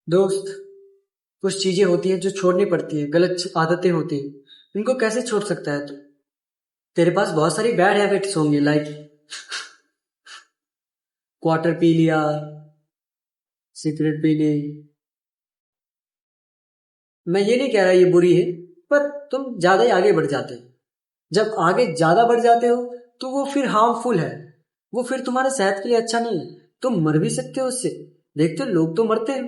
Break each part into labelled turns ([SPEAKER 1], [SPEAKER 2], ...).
[SPEAKER 1] दोस्त, कुछ चीजें होती हैं जो छोड़नी पड़ती है, गलत आदतें होती हैं। इनको कैसे छोड़ सकता है तू? तेरे पास बहुत सारी बैड हैबिट्स होंगी, लाइक क्वार्टर पी लिया, सिगरेट पी ली। मैं ये नहीं कह रहा ये बुरी है, पर तुम ज्यादा ही आगे बढ़ जाते हो। जब आगे ज्यादा बढ़ जाते हो तो वो फिर हार्मफुल है। वो फिर तुम्हारे सेहत के लिए अच्छा नहीं है। तुम मर भी सकते हो उससे। देखते हो लोग तो मरते हैं।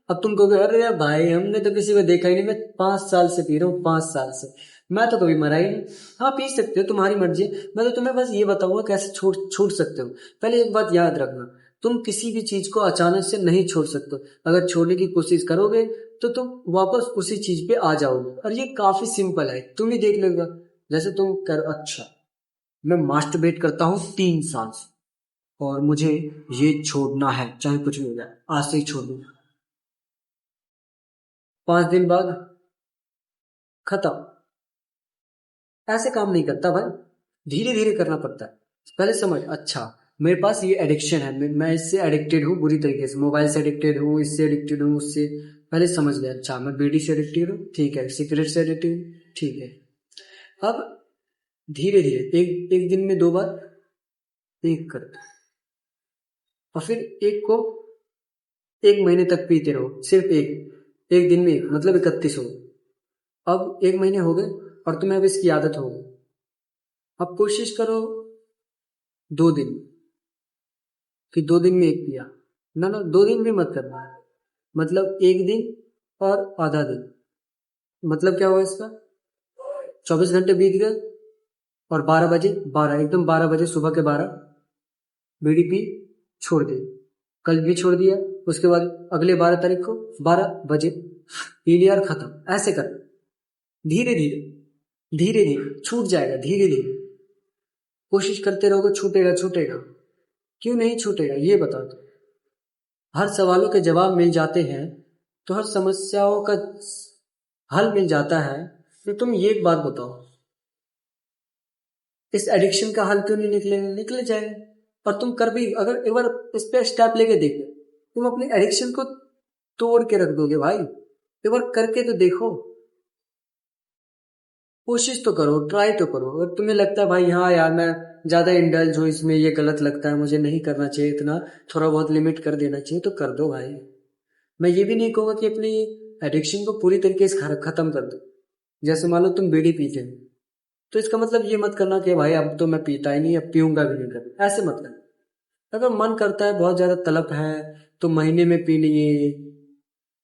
[SPEAKER 1] अब तुम कहोगे अरे यार भाई हमने तो किसी को देखा ही नहीं, मैं 5 साल से पी रहा हूँ, 5 साल से। मैं तो कभी मरा ही नहीं। हाँ पी सकते हो, तुम्हारी मर्जी है। मैं तो तुम्हें बस ये बताऊंगा कैसे छोड़ छूट सकते हो। पहले एक बात याद रखना, तुम किसी भी चीज को अचानक से नहीं छोड़ सकते। अगर छोड़ने की कोशिश करोगे तो तुम वापस उसी चीज पे आ जाओगे। और ये काफी सिंपल है, तुम ही देख लेगा। जैसे तुम कर, अच्छा मैं मास्टरबेट करता हूँ 3 साल से और मुझे ये छोड़ना है, चाहे कुछ भी हो जाए, आज से ही छोड़ दूँ। 5 दिन बाद खत्म। ऐसे काम नहीं करता भाई, धीरे धीरे करना पड़ता है। पहले समझ, अच्छा मेरे पास ये एडिक्शन है, मैं इससे एडिक्टेड हूँ बुरी तरीके से, मोबाइल से एडिक्टेड हूँ, इससे एडिक्टेड हूँ, उससे। पहले समझ लिया, अच्छा मैं बीड़ी से एडिक्टेड हूँ, ठीक है, सिगरेट से एडिक्टेड हूँ, ठीक है। अब धीरे धीरे एक एक दिन में 2 बार एक कर, और फिर एक को 1 महीने तक पीते रहो, सिर्फ एक एक दिन में एक, मतलब 31 हो। अब 1 महीने हो गए और तुम्हें अब इसकी आदत हो गई। अब कोशिश करो 2 दिन, फिर 2 दिन में एक पिया। ना ना, 2 दिन भी मत करना, मतलब एक दिन और आधा दिन। मतलब क्या हुआ इसका, 24 घंटे बीत गए और 12 बजे, 12 एकदम 12 बजे, सुबह के 12 बीड़ी पी, छोड़ दी। कल भी छोड़ दिया, उसके बाद अगले 12 तारीख को 12 बजे पी लिया और खत्म। ऐसे कर, धीरे धीरे, धीरे धीरे छूट जाएगा, धीरे धीरे कोशिश करते रहोगे, छूटेगा छूटेगा। क्यों नहीं छूटेगा ये बता दो। हर सवालों के जवाब मिल जाते हैं तो हर समस्याओं का हल मिल जाता है। तो तुम ये एक बात बताओ, इस एडिक्शन का हल क्यों नहीं निकलेगा? निकल जाएगा। और तुम कर भी, अगर एक बार इस पे स्टेप लेके देखो, तुम अपनी एडिक्शन को तोड़ के रख दोगे भाई। एक बार करके तो देखो, कोशिश तो करो, ट्राई तो करो। अगर तुम्हें लगता है भाई हाँ यार मैं ज्यादा इंडल्ज हूँ इसमें, ये गलत लगता है, मुझे नहीं करना चाहिए इतना, थोड़ा बहुत लिमिट कर देना चाहिए, तो कर दो भाई। मैं ये भी नहीं कहूंगा कि अपनी एडिक्शन को पूरी तरीके से खत्म कर दो। जैसे मान लो तुम बीड़ी पीते हो, तो इसका मतलब ये मत करना कि भाई अब तो मैं पीता ही नहीं, अब पीऊंगा भी नहीं, कभी ऐसे मत करना। अगर मन करता है, बहुत ज्यादा तलब है, तो महीने में पी लिए,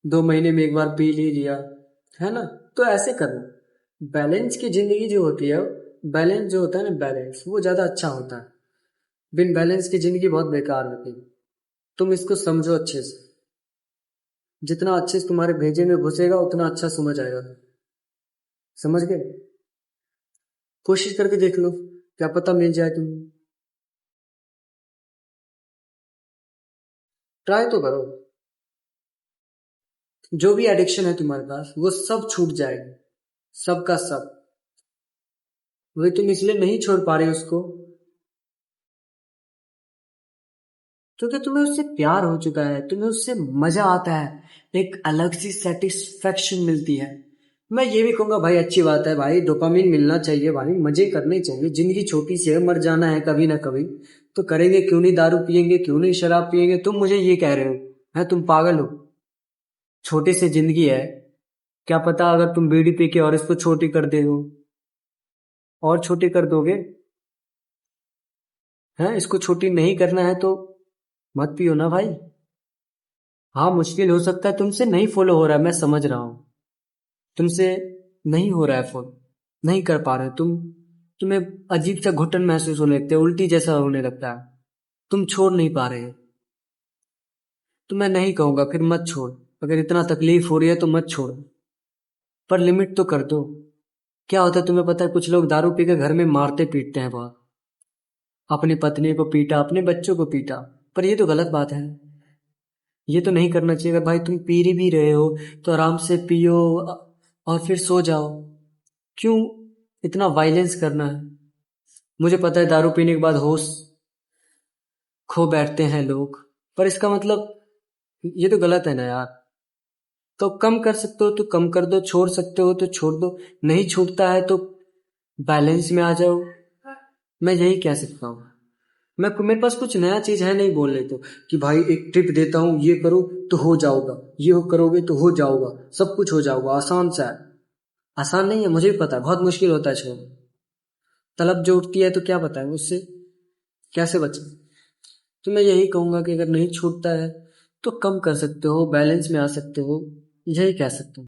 [SPEAKER 1] 2 महीने में एक बार पी लिया, है ना? तो ऐसे करना। बैलेंस की जिंदगी जो होती है, बैलेंस जो होता है ना, बैलेंस वो ज्यादा अच्छा होता है। बिन बैलेंस की जिंदगी बहुत बेकार होती है। तुम इसको समझो अच्छे से। जितना अच्छे से तुम्हारे भेजे में घुसेगा उतना अच्छा समझ आएगा। समझ गए? कोशिश करके देख लो, क्या पता मिल जाए तुम्हें। ट्राई तो करो। जो भी एडिक्शन है तुम्हारे पास वो सब छूट जाएगा, सब का सब। वही तुम इसलिए नहीं छोड़ पा रहे उसको क्योंकि तुम्हें उससे प्यार हो चुका है, तुम्हें उससे मजा आता है, एक अलग सी सेटिस्फेक्शन मिलती है। मैं ये भी कहूंगा भाई अच्छी बात है भाई, डोपामिन मिलना चाहिए भाई, मजे करने चाहिए। जिंदगी छोटी सी है, मर जाना है कभी ना कभी, तो करेंगे क्यों नहीं, दारू पियेंगे क्यों नहीं, शराब पियेंगे। तुम मुझे ये कह रहे हो? है तुम पागल हो? छोटी सी जिंदगी है, क्या पता अगर तुम बीड़ी पी के और इसको छोटी कर दे हो, और छोटी कर दोगे। है, इसको छोटी नहीं करना है तो मत पियो ना भाई। हाँ मुश्किल हो सकता है, तुमसे नहीं फॉलो हो रहा है, मैं समझ रहा हूँ। तुमसे नहीं हो रहा है फॉलो, नहीं कर पा रहे हो तुम। तुम्हें अजीब सा घुटन महसूस होने लगता है, उल्टी जैसा होने लगता है, तुम छोड़ नहीं पा रहे हो। तो मैं नहीं कहूंगा फिर मत छोड़। अगर इतना तकलीफ हो रही है तो मत छोड़, पर लिमिट तो कर दो। क्या होता है तुम्हें पता है, कुछ लोग दारू पी के घर में मारते पीटते हैं बहुत। अपनी पत्नी को पीटा, अपने बच्चों को पीटा। पर ये तो गलत बात है, ये तो नहीं करना चाहिए। अगर भाई तुम पी भी रहे हो तो आराम से पियो और फिर सो जाओ। क्यों इतना वायलेंस करना है? मुझे पता है दारू पीने के बाद होश खो बैठते हैं लोग, पर इसका मतलब ये तो गलत है ना यार। तो कम कर सकते हो तो कम कर दो, छोड़ सकते हो तो छोड़ दो, नहीं छूटता है तो बैलेंस में आ जाओ। मैं यही कह सकता हूँ। मेरे पास कुछ नया चीज है नहीं बोलने को कि भाई एक ट्रिप देता हूँ, ये करो तो हो जाओगा, ये करोगे तो हो जाओगा, सब कुछ हो जाओगा, आसान सा है। आसान नहीं है, मुझे भी पता है, बहुत मुश्किल होता है छोड़ना। तलब जो उठती है तो क्या पता है उससे कैसे बचे। तो मैं यही कहूंगा कि अगर नहीं छूटता है तो कम कर सकते हो, बैलेंस में आ सकते हो, यही कह सकता हूँ।